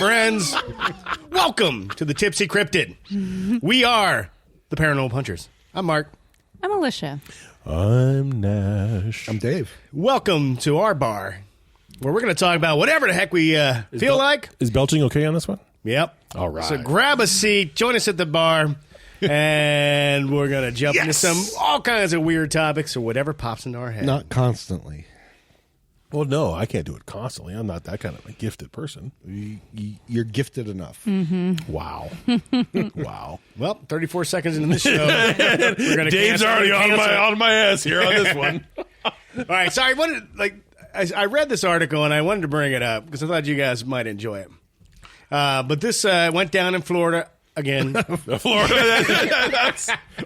friends. Welcome to the Tipsy Cryptid. We are the Paranormal Punchers. I'm Mark. I'm Alicia. I'm Nash. I'm Dave. Welcome to our bar, where we're going to talk about whatever the heck we feel like. Is belching okay on this one? Yep. All right. So grab a seat, join us at the bar, and we're going to jump into all kinds of weird topics or whatever pops into our head. Not constantly. Well, no, I can't do it constantly. I'm not that kind of a gifted person. You're gifted enough. Wow. Wow. Well, 34 seconds into the show. We're gonna Dave's already on my ass here on this one. All right, sorry. I read this article and I wanted to bring it up because I thought you guys might enjoy it. But this went down in Florida again. Florida.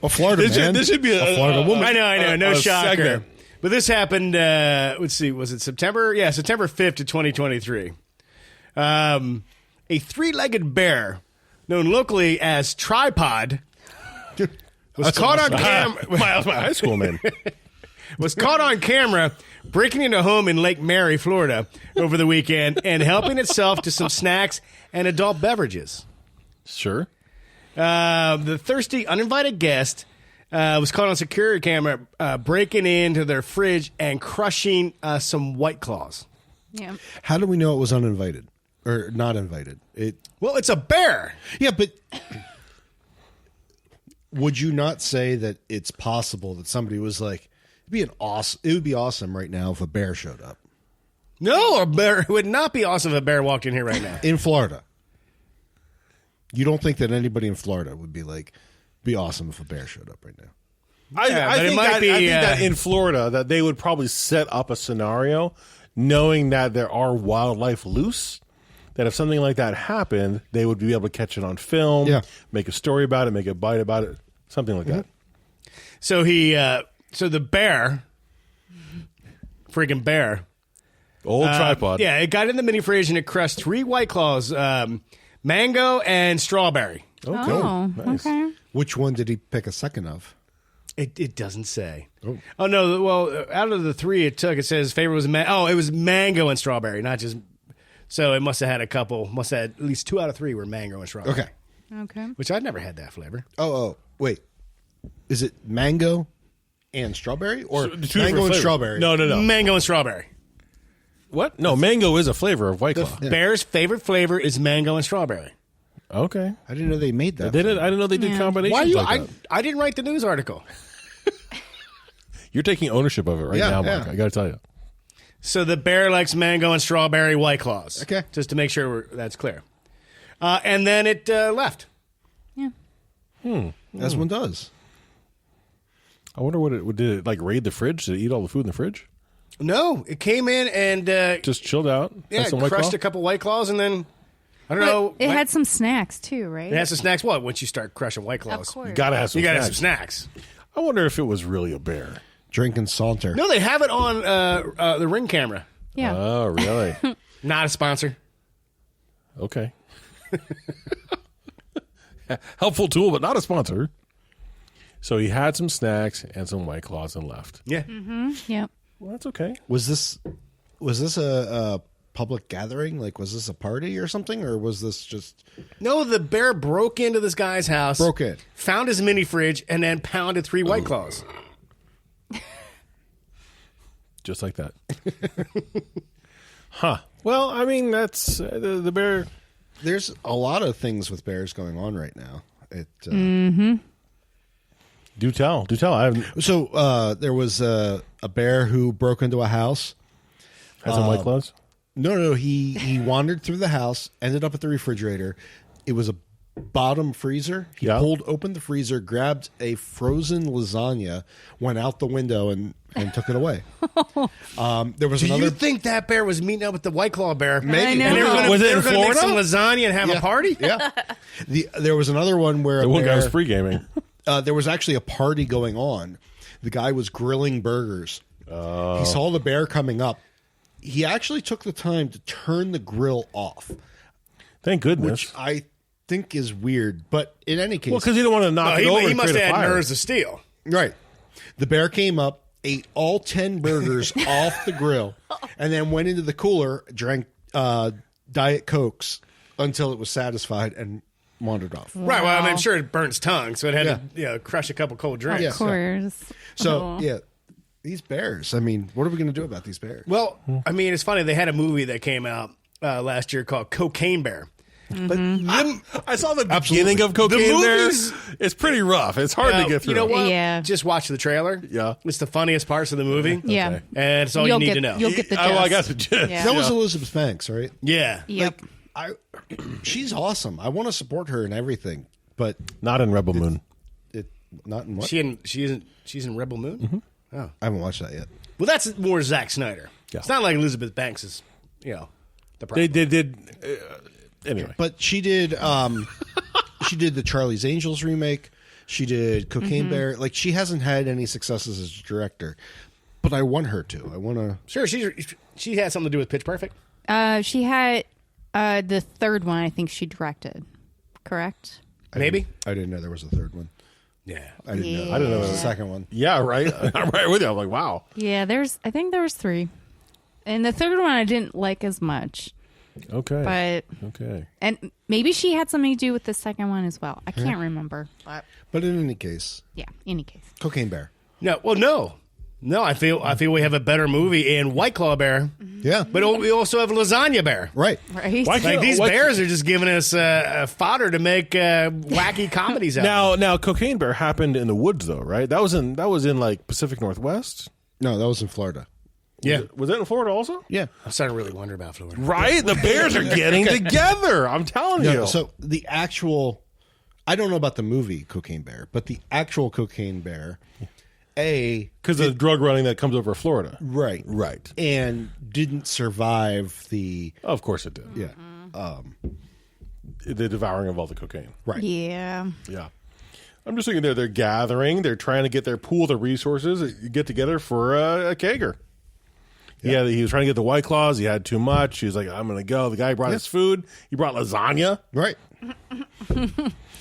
A Florida man. This should be a Florida woman. I know. No shocker. segment. But this happened, let's see, was it September? Yeah, September 5th of 2023. A three-legged bear, known locally as Tripod, was caught on camera. My high school man. Was caught on camera breaking into a home in Lake Mary, Florida, over the weekend and helping itself to some snacks and adult beverages. Sure. The thirsty, uninvited guest was caught on security camera breaking into their fridge and crushing some White Claws. Yeah. How do we know it was uninvited or not invited? Well, it's a bear. Yeah, but would you not say that it's possible that somebody was like, it would be awesome right now if a bear showed up No, a bear. It would not be awesome if a bear walked in here right now. in Florida? You don't think that anybody in Florida would be awesome if a bear showed up right now? Yeah, but it might be, I think that in Florida that they would probably set up a scenario knowing that there are wildlife loose, that if something like that happened, they would be able to catch it on film, make a story about it, make a bite about it, something like that. So so the bear, freaking bear. Old tripod. Yeah, it got in the mini fridge and it crushed 3 White Claws, mango and strawberry. Okay. Oh, Nice. okay. Which one did he pick a second of? It doesn't say. Oh, no. Well, out of the 3 it took, it says favorite was it was mango and strawberry, not just. So it must have had a couple. Must have had at least 2 out of 3 were mango and strawberry. Okay. Which I'd never had that flavor. Oh, wait. Is it mango and strawberry or Two mango different and flavors. strawberry? No. Mango and strawberry. What? No, mango is a flavor of White Claw. Bear's favorite flavor is mango and strawberry. Okay. I didn't know they made that. I didn't know they did combinations Why are you? like that. I didn't write the news article. You're taking ownership of it right now, Mark. Yeah. I got to tell you. So the bear likes mango and strawberry White Claws. Okay. Just to make sure that's clear. And then it left. Yeah. As one does. I wonder what it did. It like raid the fridge? Did it eat all the food in the fridge? No, it came in and Just chilled out. Had some White crushed Claw? a couple White Claws and then I don't know. It had some snacks too, right? It has some snacks. What? Once you start crushing White Claws, Of course. You gotta have some. you got to have some snacks. snacks. I wonder if it was really a bear. Drink and saunter. No, they have it on the Ring camera. Yeah. Oh, really? Not a sponsor. Okay. Helpful tool, but not a sponsor. So he had some snacks and some White Claws and left. Yeah. Yep. Well, that's okay. Was this a public gathering? Like, was this a party or something, or was this just No, the bear broke into this guy's house, broke in? found his mini fridge, and then pounded 3 White Claws. Just like that. Huh. Well, I mean, that's the bear. There's a lot of things with bears going on right now. Do tell. I haven't So there was a bear who broke into a house. had some White Claws. No. He wandered through the house, ended up at the refrigerator. It was a bottom freezer. He pulled open the freezer, grabbed a frozen lasagna, went out the window, and took it away. There was Do another. you think that bear was meeting up with the White Claw bear? Maybe. I know. And they were gonna, Was it they in were gonna make Florida? some lasagna and have a party? Yeah. There was another one where The a one guy bear, was free gaming. there was actually a party going on. The guy was grilling burgers. He saw the bear coming up. He actually took the time to turn the grill off, Thank goodness. which I think is weird. But in any case, Well, because he didn't want to knock it over. He and must have create a had fire. nerves of steel. right, the bear came up, ate all 10 burgers off the grill, and then went into the cooler, drank Diet Cokes, until it was satisfied and wandered off. Right. Well, Wow. I'm sure it burns tongue, so it had Yeah. to crush a couple cold drinks. Yeah. Of course. So, Oh. yeah, these bears. I mean, what are we going to do about these bears? Well, I mean, it's funny. They had a movie that came out last year called Cocaine Bear. But I saw the beginning of Cocaine Bear. movies- It's pretty rough. It's hard to get through. You know what? Yeah. Just watch the trailer. Yeah. It's the funniest parts of the movie. Yeah. Okay. And it's all You'll you need get- to know. you'll get the Oh, I gist. got the gist. Yeah. That was Elizabeth Banks, right? Yeah. Yep. She's awesome. I want to support her in everything, but Not in Rebel Moon. not in what? She's in Rebel Moon? Oh. I haven't watched that yet. Well, that's more Zack Snyder. Yeah. It's not like Elizabeth Banks is, the They problem. did. Anyway. But she did. She did the Charlie's Angels remake. She did Cocaine Bear. Like, she hasn't had any successes as a director, but I want her to. I want to. Sure, she had something to do with Pitch Perfect. She had the third one, I think she directed. Correct? Maybe. I didn't know there was a third one. Yeah. I didn't know. Yeah. I didn't know there was a second one. Yeah, right. I'm right with you. I'm like, wow. Yeah, I think there was 3. And the third one I didn't like as much. Okay. But Okay. and maybe she had something to do with the second one as well. I can't remember. But But in any case, yeah, any case. Cocaine Bear. No. Well, no. No, I feel we have a better movie in White Claw Bear, Yeah. but we also have Lasagna Bear. Right. Right? Why Like these What- bears are just giving us fodder to make wacky comedies out of. Now, Cocaine Bear happened in the woods, though, right? That was in like Pacific Northwest. No, that was in Florida. Yeah. Was that in Florida also? Yeah. I'm starting to really wonder about Florida. Right. The bears are getting together. I'm telling No, you. so the actual, I don't know about the movie Cocaine Bear, but the actual Cocaine Bear, Because of the drug running that comes over Florida. right, Right. and didn't survive the Of course it did. yeah, The devouring of all the cocaine. right. Yeah. Yeah. I'm just thinking they're gathering. They're trying to get their pool of resources, get together for a kegger. Yeah, he was trying to get the White Claws. He had too much. He was like, I'm going to go. The guy brought his food. He brought lasagna. Right.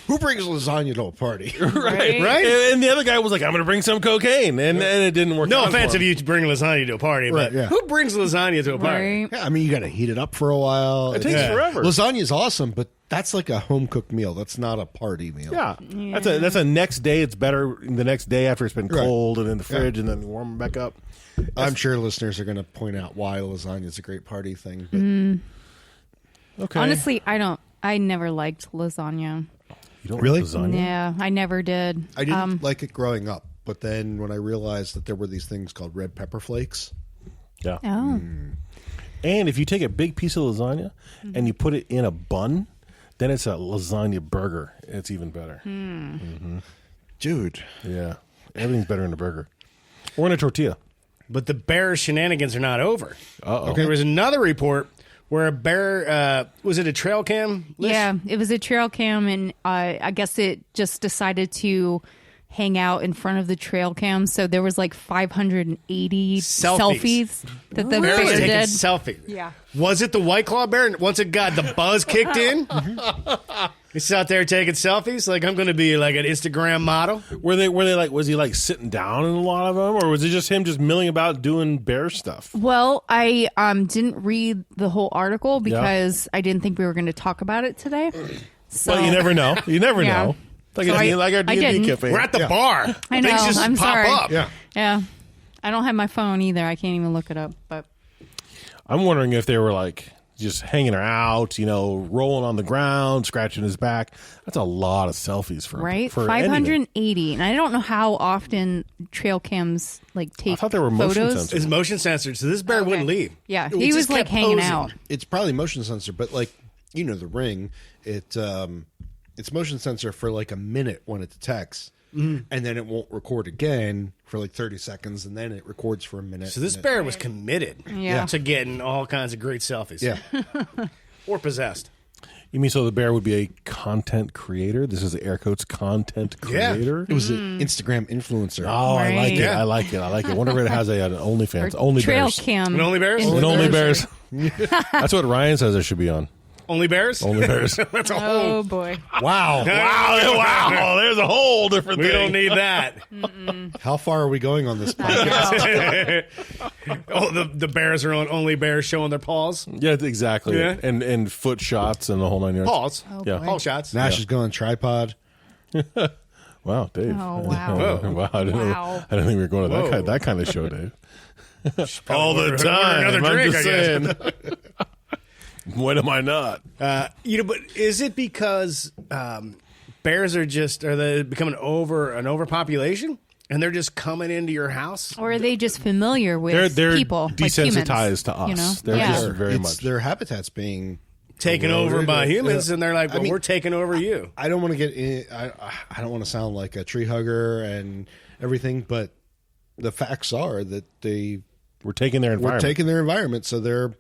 Who brings lasagna to a party? Right. Right? And the other guy was like, I'm going to bring some cocaine. And it didn't work No out offense for if him. you bring lasagna to a party, Right, but yeah. who brings lasagna to a party? Right. Yeah, I mean, you got to heat it up for a while. It takes forever. Lasagna is awesome, but that's like a home cooked meal. That's not a party meal. Yeah. That's a next day. It's better the next day after it's been Right. cold and in the fridge and then warm it back up. I'm sure listeners are going to point out why lasagna is a great party thing. But Okay. Honestly, I never liked lasagna. You don't Really? like lasagna? Yeah, I never did. I didn't like it growing up. But then when I realized that there were these things called red pepper flakes, Yeah. Oh. And if you take a big piece of lasagna and you put it in a bun, then it's a lasagna burger. It's even better. dude, Yeah. Everything's better in a burger. Or in a tortilla. But the bear shenanigans are not over. Uh-oh. There was another report where a bear, was it a trail cam? Liz? Yeah, it was a trail cam, and I guess it just decided to hang out in front of the trail cam. So there was like 580 selfies that the Bear was bear taking did. selfie. Yeah. Was it the White Claw bear? And once it got the buzz kicked in, he's out there taking selfies. Like, I'm going to be like an Instagram model. Were they like, was he like sitting down in a lot of them? Or was it just him just milling about doing bear stuff? Well, I didn't read the whole article because I didn't think we were going to talk about it today. So But you never know. You never Yeah. know. Like, So like our I D&D didn't. cafe. We're at the bar. I know. Things just I'm pop sorry. up. yeah. Yeah. I don't have my phone either. I can't even look it up. But I'm wondering if they were like just hanging her out, rolling on the ground, scratching his back. That's a lot of selfies for right, for anything. 580, and I don't know how often trail cams like take. I thought they were motion photos. sensors. It's motion censored, so this bear Okay. wouldn't leave. Yeah, It he was just like kept hanging posing. out. It's probably motion sensor, but like, the Ring, it's motion sensor for like a minute when it detects. And then it won't record again for like 30 seconds, and then it records for a minute. So this and bear was committed Yeah. to getting all kinds of great selfies. Yeah. Or possessed. You mean so the bear would be a content creator? This is the air quotes content creator? It was an Instagram influencer. Oh, I like it. Right. I like it. I like it. I wonder if it has an OnlyFans. Only Trail bears. cam. And only bears? And only bears. That's what Ryan says it should be on. Only bears? Only bears. That's a Oh whole... boy. Wow. Wow. There's a whole different We thing. don't need that. How far are we going on this podcast? The bears are on Only Bears showing their paws. Yeah, exactly. Yeah. And foot shots and the whole 9 yards. Paws. Yeah. boy. Paw shots. Nash is going tripod. Wow, Dave. Oh, wow. Wow. I didn't Wow. think we were going to Whoa. that kind of show, Dave. All the order time. another I'm drink, just I guess. saying. When am I not? But is it because bears are they becoming an overpopulation and they're just coming into your house? Or are they just familiar with They're people? desensitized like humans, to us. You know? They're yeah. just very It's much. their habitats being Taken over eroded. by humans, and they're like, well, I mean, we're taking over you. I don't want to get in. I don't want to sound like a tree hugger and everything, but the facts are that We're taking their we're environment. taking their environment, so they're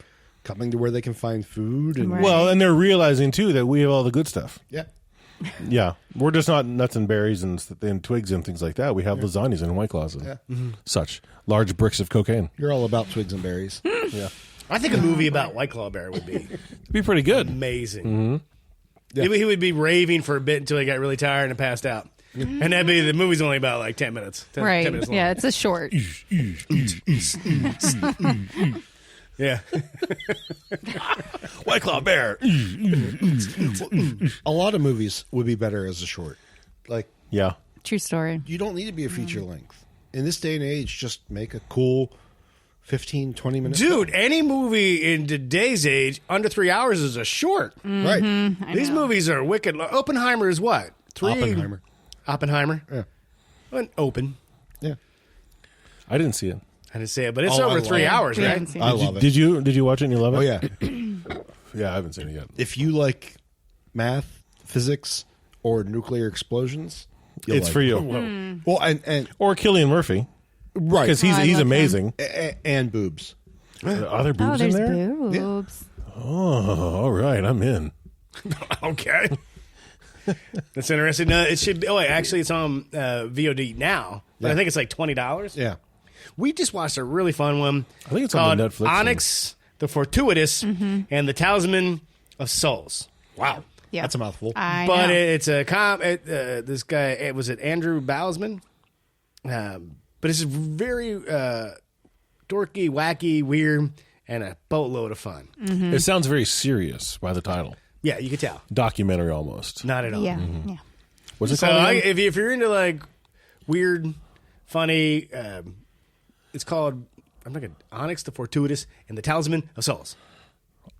coming to where they can find food and Right. Well, and they're realizing, too, that we have all the good stuff. yeah. Yeah. We're just not nuts and berries and twigs and things like that. We have lasagnas and White Claws and such. Large bricks of cocaine. You're all about twigs and berries. Yeah. I think a movie about White Claw Bear would be It'd be pretty good. amazing. Mm-hmm. Yeah. He would be raving for a bit until he got really tired and passed out. And the movie's only about like 10 minutes. 10 Right. minutes long. Yeah, it's a short. Yeah. White Claw Bear. A lot of movies would be better as a short. Like, Yeah. True story. you don't need to be a feature length. In this day and age, just make a cool 15, 20 minutes. Dude, any movie in today's age under 3 hours is a short. Right. I These know. movies are wicked. Oppenheimer is what? Oppenheimer. Yeah. Open. Yeah. I didn't see it. I didn't say it, but it's Oh, I over love 3 it. hours, We right? haven't seen I it. love it. Did you watch it and you love it? Oh, yeah. Yeah, I haven't seen it yet. If you like math, physics, or nuclear explosions, you'll It's like for it. you. Well, and Or Cillian Murphy. right. Because Oh, I he's love him. amazing. And boobs. Are there Oh, boobs in there's there? boobs. Oh, all right. I'm in. Okay. That's interesting. No, it should be. Oh, wait, actually, it's on VOD now. But I think it's like $20. Yeah. We just watched a really fun one. I think it's called on Netflix. Onyx, the Fortuitous, and the Talisman of Souls. Wow. Yeah. That's a mouthful. I But know. it's a this guy, was it Andrew Bousman? But it's very dorky, wacky, weird, and a boatload of fun. It sounds very serious by the title. Yeah, you could tell. Documentary almost. Not at all. Yeah. Yeah. What's it So called? again? if you're into like weird, funny, it's called Onyx, the Fortuitous, and the Talisman of Souls.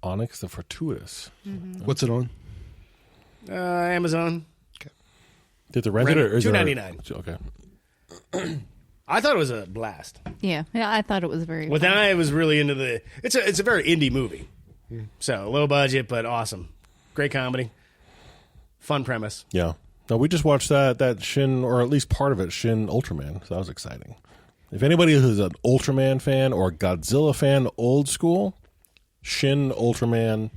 Onyx the Fortuitous. What's it on? Amazon. Did the rent it or is it $2.99. Okay. I thought it was a blast. Yeah. Yeah. I thought it was very. But fun. then I was really into the. It's a very indie movie, so low budget but awesome, great comedy, fun premise. Yeah. No, we just watched that Shin, or at least part of it, Shin Ultraman. So that was exciting. If anybody who's an Ultraman fan or a Godzilla fan, old school, Shin Ultraman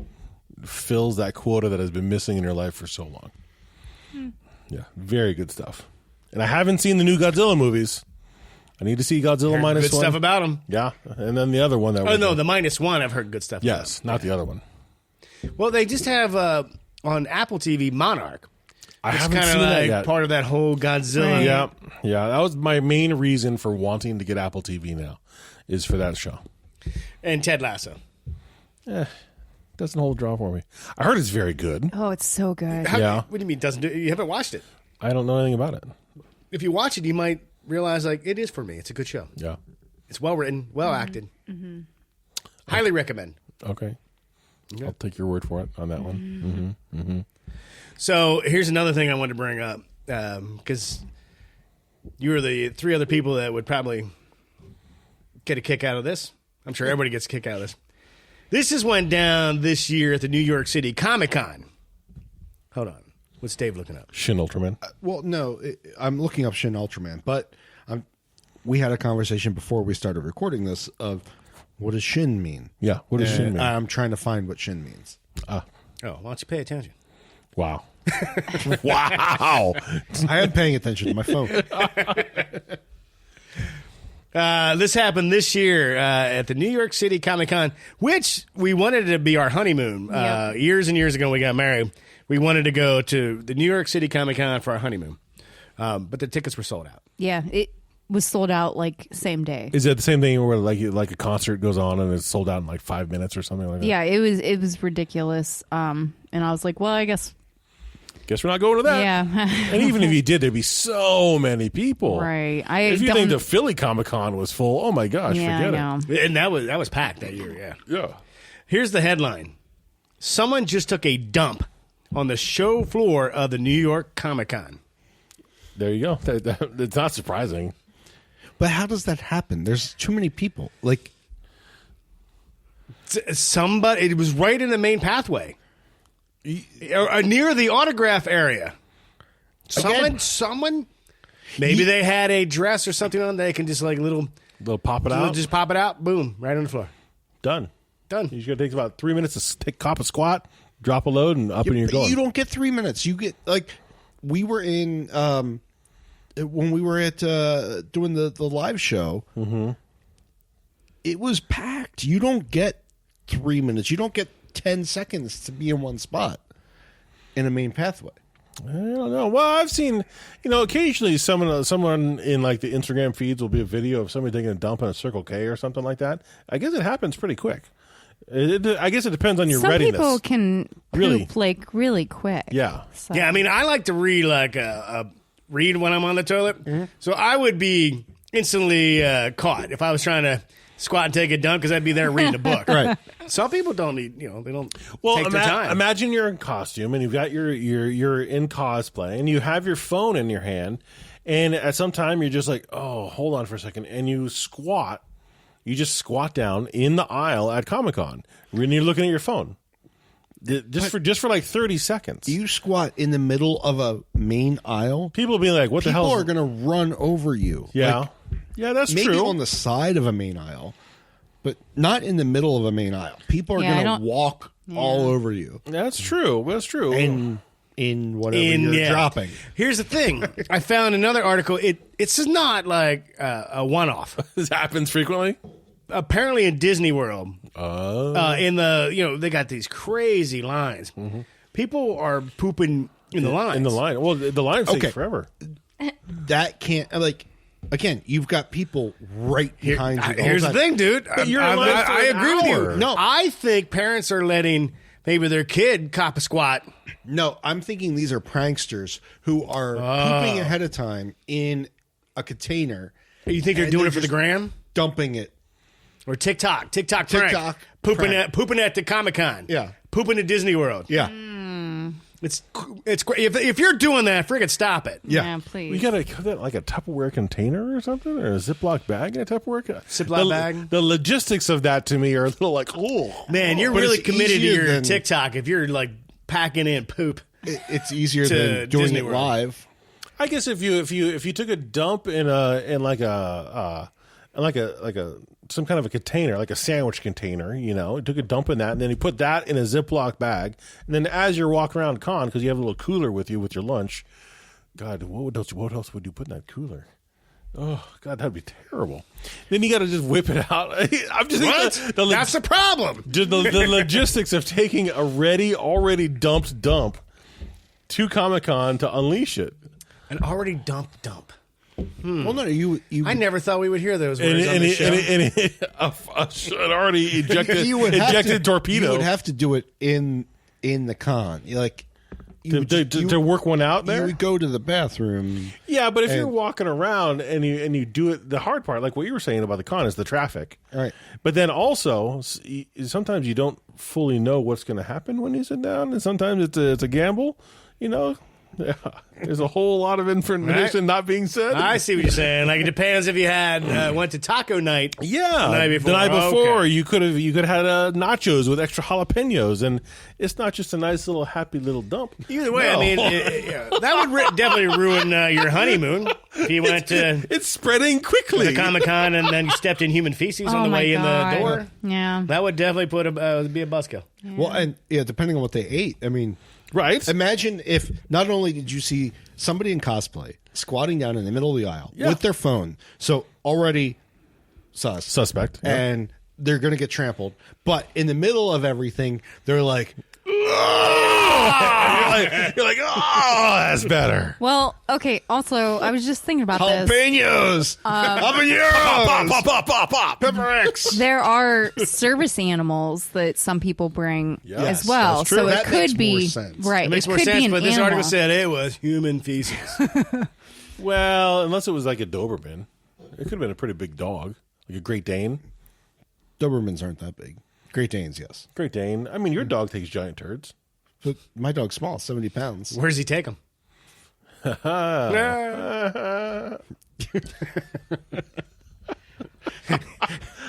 fills that quota that has been missing in your life for so long. Yeah, very good stuff. And I haven't seen the new Godzilla movies. I need to see Godzilla Heard minus good one. stuff about them. Yeah, and then the other one that Oh was no, the -1 I've heard good stuff. yes, not the other one. About. Well, they just have on Apple TV Monarch. I It's haven't kind of seen that like yet. part of that whole Godzilla. Right. Yeah, that was my main reason for wanting to get Apple TV now, is for that show. And Ted Lasso. Doesn't hold a draw for me. I heard it's very good. Oh, it's so good. Yeah. What do you mean doesn't do? You haven't watched it. I don't know anything about it. If you watch it, you might realize like it is for me. It's a good show. Yeah. It's well written, well acted. Highly recommend. Okay. I'll take your word for it on that one. So here's another thing I wanted to bring up because you were the 3 other people that would probably get a kick out of this. I'm sure everybody gets a kick out of this. This just went down this year at the New York City Comic-Con. Hold on. What's Dave looking up? Shin Ultraman. Well, no, I'm looking up Shin Ultraman, but we had a conversation before we started recording this of what does Shin mean? Yeah. What does Shin And mean? I'm trying to find what Shin means. Oh, why don't you pay attention? Wow. Wow. I am paying attention to my phone. This happened this year at the New York City Comic Con, which we wanted to be our honeymoon. Years and years ago, when we got married. We wanted to go to the New York City Comic Con for our honeymoon, but the tickets were sold out. Yeah, it was sold out like same day. Is it the same thing where like a concert goes on and it's sold out in like 5 minutes or something like that? Yeah, it was ridiculous. And I was like, well, I guess we're not going to that. Yeah. And even if you did, there'd be so many people. Right. If you think the Philly Comic Con was full, oh my gosh, forget it. And that was packed that year. Yeah. Yeah. Here's the headline: someone just took a dump on the show floor of the New York Comic Con. There you go. It's not surprising. But how does that happen? There's too many people. Like somebody, it was right in the main pathway, near the autograph area. Someone. Maybe they had a dress or something on. They can just like They'll pop it out. Just pop it out. Boom! Right on the floor. Done. You just got to take about 3 minutes to cop a squat. Drop a load and up and you're going. You don't get 3 minutes. You get like we were in when we were at doing the live show. Mm-hmm. It was packed. You don't get 3 minutes. You don't get 10 seconds to be in one spot in a main pathway. I don't know. Well, I've seen, occasionally someone in like the Instagram feeds will be a video of somebody taking a dump in a Circle K or something like that. I guess it happens pretty quick. I guess it depends on your readiness. Some people can poop like really quick. Yeah. So. Yeah, I mean, I like to read read when I'm on the toilet. Mm-hmm. So I would be instantly caught if I was trying to squat and take a dump because I'd be there reading a book. Right. Some people don't need, they don't take their time. Imagine you're in costume and you've got you're in cosplay and you have your phone in your hand and at some time you're just like, oh, hold on for a second, and you squat. You just squat down in the aisle at Comic-Con when you're looking at your phone. Just for like 30 seconds. You squat in the middle of a main aisle. People will be like, what the hell? People are going to run over you. Yeah. Yeah, that's maybe true. Maybe on the side of a main aisle, but not in the middle of a main aisle. People are going to walk all over you. That's true. That's true. And in whatever you're dropping. Here's the thing. I found another article. It's not like a one-off. This happens frequently? Apparently in Disney World, in the they got these crazy lines. Mm-hmm. People are pooping in the lines. In the line. Well, the lines take forever. That can't again. You've got people right behind you. Here's the thing, dude. I agree with you. No, I think parents are letting maybe their kid cop a squat. No, I'm thinking these are pranksters who are pooping ahead of time in a container. You think they're doing it for the gram? Dumping it. Or TikTok prank. Pooping at the Comic-Con. Yeah. Pooping at Disney World. Yeah. It's great. If you're doing that, friggin' stop it. Yeah, please. We gotta cut that like a Tupperware container or something, or a Ziploc bag in a Tupperware. Ziploc bag. The logistics of that to me are a little like, man, you're really committed to your TikTok. If you're like packing in poop, it's easier than doing Disney it World. Live. I guess if you took a dump in like a some kind of a container, like a sandwich container, took a dump in that, and then you put that in a Ziploc bag, and then as you're walking around con, because you have a little cooler with you with your lunch, God, what else would you put in that cooler? Oh, God, that'd be terrible. Then you got to just whip it out. I'm just thinking that's the problem. The logistics of taking a already dumped dump to Comic-Con to unleash it. An already dumped dump. Well, no, you. I never thought we would hear those words on the show. An already ejected torpedo. You would have to do it in the con. To work one out there. You would go to the bathroom. Yeah, but if you're walking around and you do it, the hard part, like what you were saying about the con, is the traffic. All right. But then also, sometimes you don't fully know what's going to happen when you sit down, and sometimes it's a gamble. Yeah, there's a whole lot of information not being said. I see what you're saying. Like, it depends if you had went to taco night. Yeah, the night before, you could have had nachos with extra jalapenos, and it's not just a nice little happy little dump. Either way, I mean, that would definitely ruin your honeymoon if you went to. It's spreading quickly. The Comic-Con, and then you stepped in human feces on the way in the door. Yeah, that would definitely be a buzzkill. Yeah. Well, and depending on what they ate, I mean. Right. Imagine if not only did you see somebody in cosplay squatting down in the middle of the aisle with their phone, so already suspect, and they're going to get trampled. But in the middle of everything, they're like, you're like, oh, that's better. Well, okay. Also, I was just thinking about this. jalapenos, habaneros, Pop. pepper X. There are service animals that some people bring Yes, as well. that's true. So That it makes could be more sense. right. It makes more could be sense, an but this animal. article said it was human feces. Well, unless it was like a Doberman, it could have been a pretty big dog, like a Great Dane. Dobermans aren't that big. Great Danes, yes. Great Dane. I mean, your dog takes giant turds. But my dog's small, 70 pounds. Where does he take them?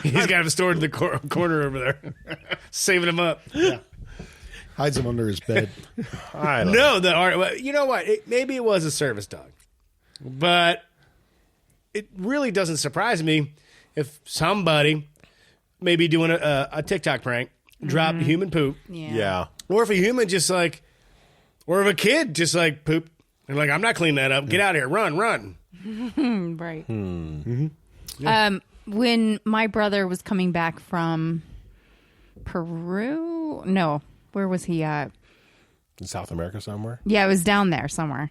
He's got him stored in the corner over there, saving him up. Hides him under his bed. I don't No, you know what? Maybe it was a service dog, but it really doesn't surprise me if somebody maybe doing a TikTok prank dropped human poop, Yeah. or if a human just like, or if a kid just like pooped and like, I'm not cleaning that up. Get out of here, run. Right. When my brother was coming back from Peru, no, where was he at? In South America somewhere? Yeah, it was down there somewhere.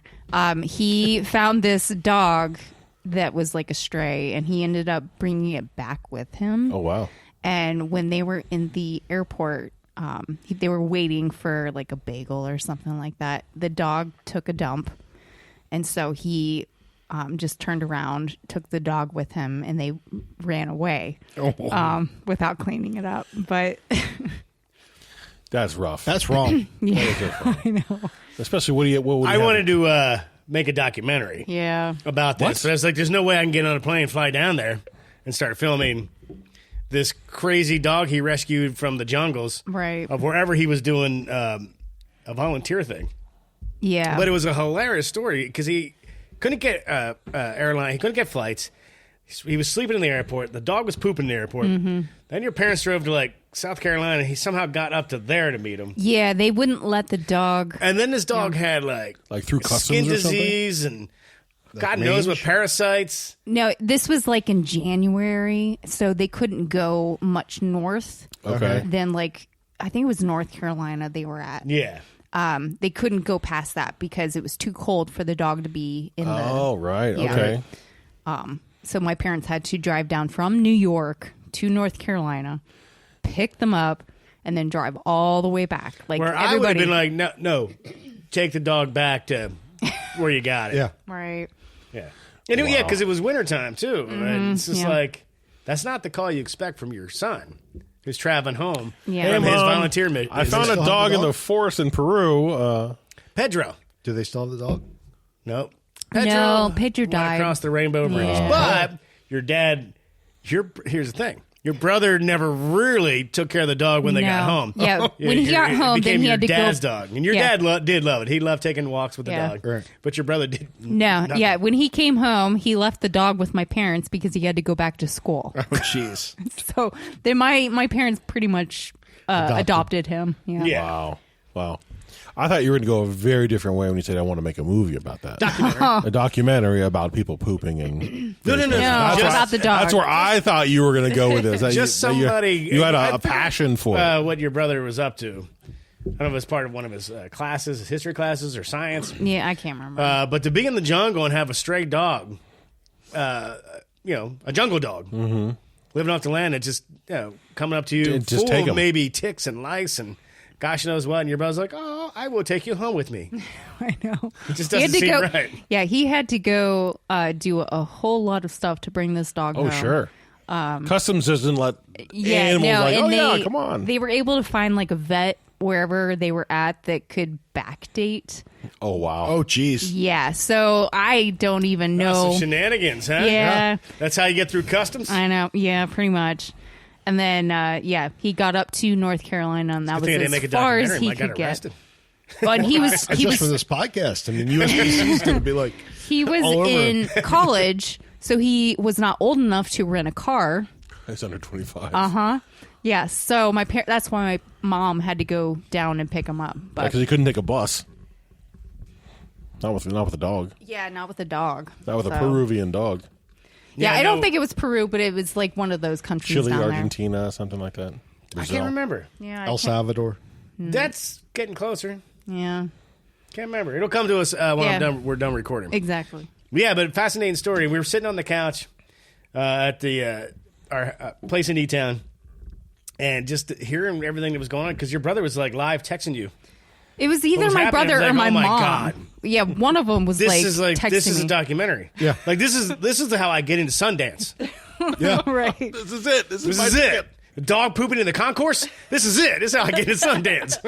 He found this dog that was like a stray, and he ended up bringing it back with him. Oh, wow. And when they were in the airport, they were waiting for like a bagel or something like that. The dog took a dump, and so he just turned around, took the dog with him, and they ran away without cleaning it up. But That's rough. That's wrong. I know. Especially what would I you have- wanted to make a documentary Yeah. about this, What? but I was like, there's no way I can get on a plane, fly down there, and start filming this crazy dog he rescued from the jungles Right. of wherever he was doing a volunteer thing. Yeah. But it was a hilarious story because he couldn't get airline, he couldn't get flights. He was sleeping in the airport. The dog was pooping in the airport. Mm-hmm. Then your parents drove to like South Carolina. He somehow got up to there to meet him. Yeah, they wouldn't let the dog. And then this dog had like through customs skin or something? disease and God knows what parasites. No, this was like in January, so they couldn't go much north Okay. than like, I think it was North Carolina they were at. Yeah. They couldn't go past that because it was too cold for the dog to be in the. Oh, right. Yeah. Okay. So my parents had to drive down from New York to North Carolina, pick them up, and then drive all the way back. Like Where I would have everybody, been like, no, take the dog back to where you got it. Yeah. right? Yeah. And yeah, because it was wintertime too. Right? It's just yeah. like, that's not the call you expect from your son who's traveling home Yeah. from Hey, his Mom, volunteer mission. I found a still have dog the in dog? the forest in Peru. Pedro. Do they still have the dog? Nope. No, Pedro went died. across the Rainbow Bridge. Yeah. But your dad, here's the thing. Your brother never really took care of the dog when they got No. home. Yeah, when he got it home, became then he your had to go- dad's dog. And your Yeah. dad did love it. He loved taking walks with the Yeah. dog. Right. But your brother did. No, nothing. yeah. When he came home, he left the dog with my parents because he had to go back to school. Oh, jeez. So then my parents pretty much adopted him. Yeah. Yeah. Wow. I thought you were going to go a very different way when you said I want to make a movie about that. Documentary. A documentary about people pooping and No. No, Just- about the dog. That's where I thought you were going to go with this. That Just you- that somebody. You had I a figured, passion for it. what your brother was up to. I don't know if it was part of one of his classes, his history classes, or science. Yeah, I can't remember. But to be in the jungle and have a stray dog, a jungle dog, living off the land, and just coming up to you, Just full take of 'em. maybe ticks and lice and gosh knows what, and your brother's like, "Oh, I will take you home with me." I know. It just He had doesn't to seem go. right. Yeah, he had to go do a whole lot of stuff to bring this dog home. Sure. Customs doesn't let animals like, and yeah, come on. They were able to find like a vet wherever they were at that could backdate. Oh, wow. Oh, jeez. Yeah, so I don't even know. Some shenanigans, huh? Yeah. That's how you get through customs. I know. Yeah, pretty much. And then, he got up to North Carolina, and that I was think I didn't as make a far as documentary. he I got could get. arrested. But he was he Just for was this podcast. I mean, USBC's going to be like, he was all over in college, so he was not old enough to rent a car. It's under 25. Yeah, so that's why my mom had to go down and pick him up. But Because he couldn't take a bus. Not with a dog. yeah, not with a dog. Not with a So, Peruvian dog. Yeah, I don't think it was Peru, but it was like one of those countries Chile, down Argentina, something like that. I can't remember. there. Yeah, El Salvador. That's getting closer. Yeah, Can't remember. It'll come to us when we're done recording. exactly. Yeah, but fascinating story. We were sitting on the couch at the our place in E-Town, and just hearing everything that was going on because your brother was like live texting you. It was either was my happening? brother It was or like, my oh my mom. God. Yeah, one of them was This is texting a me. documentary. Yeah. Like this is how I get into Sundance. Yeah. Right. This is it. This This is it. A dog pooping in the concourse. This is it. This is how I get into Sundance.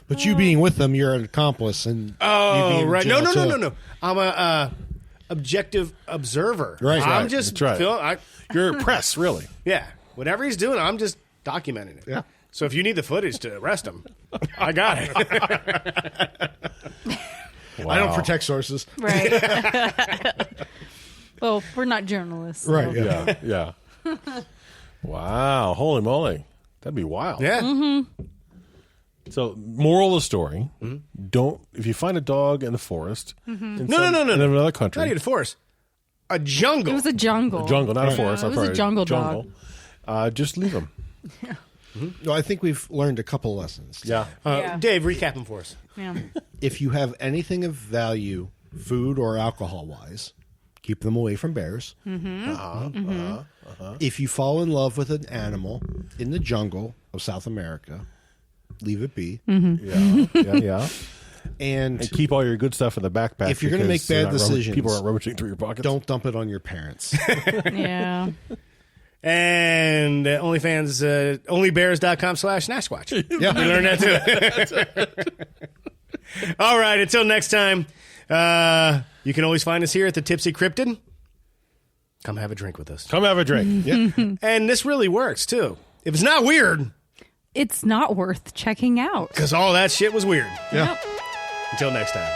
But you being with them, you're an accomplice. And you'd be Oh, in right. No. jail, too. I'm a objective observer. Right, I'm right. just That's right. feeling. You're press, really. Yeah. Whatever he's doing, I'm just documenting it. Yeah. So if you need the footage to arrest him, I got it. Wow. I don't protect sources. Right. Well, we're not journalists. so- Right. Yeah. Yeah. Wow. Holy moly. That'd be wild. Yeah. Mm-hmm. So, moral of the story: don't if you find a dog in the forest, in No. in another country, Not even a forest. A jungle. It was a jungle. jungle, not a forest. it I'm was a sorry, jungle dog. just leave them. No, I think we've learned a couple lessons. Yeah. Yeah. Dave, recap them for us. Yeah. If you have anything of value, food or alcohol wise, keep them away from bears. If you fall in love with an animal in the jungle of South America, leave it be. Yeah. And And keep all your good stuff in the backpack. If you're gonna because make bad you're not decisions, people aren't rummaging through your pockets. don't dump it on your parents. Yeah. And OnlyFans, onlybears.com/Nasquatch. Yeah. We learned that too. All right. Until next time, you can always find us here at the Tipsy Cryptid. Come have a drink with us. Come have a drink. And this really works too. If it's not weird, It's not worth checking out. because all that shit was weird. Yeah. Yep. Until next time.